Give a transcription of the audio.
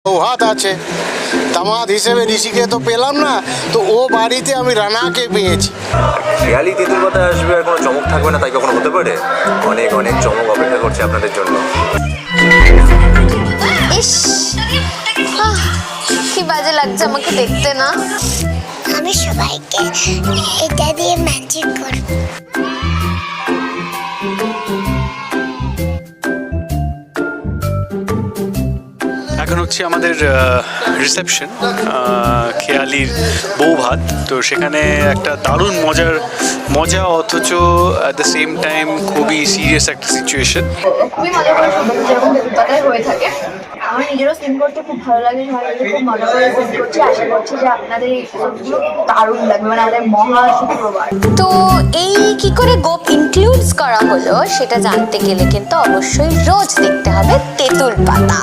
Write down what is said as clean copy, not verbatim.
সৌহাত আছে, দামাদ হিসেবে ঋষিকে তো পেলাম না, তো ও বাড়িতে আমি রানাকে পেয়েছি। খেয়ালি তেঁতুল পাতায় আসবে আর কোনো চমক থাকবে না, তাই কখনো হতে পারে? অনেক অনেক চমক অপেক্ষা করছে আপনাদের জন্য। ইস, কি বাজে লাগছে আমাকে দেখতে না। আমি সবাইকে এটা দিয়ে ম্যাজিক করব। এখন হচ্ছে আমাদের রিসেপশন, খেয়ালির বউ ভাত। তো সেখানে একটা দারুণ মজা অথচ অ্যাট দ্য সেম টাইম খুবই সিরিয়াস একটা সিচুয়েশন। খুবই মজা করে শুনতে যেরকম তেঁতুলপাতায় হয়ে থাকে। আমার নিজেরও সিন করতে খুব ভালো লাগে, সবাই খুব মজা করে সিন করছি। আশা করছি যে আপনাদের এই এপিসোডগুলো দারুণ লাগবে, মানে আমাদের মহা শুক্রবার। তো এই কি করে গোপ ইনক্লুডস করা হলো সেটা জানতে গেলে কিন্তু অবশ্যই রোজ দেখতে হবে তেঁতুল পাতা।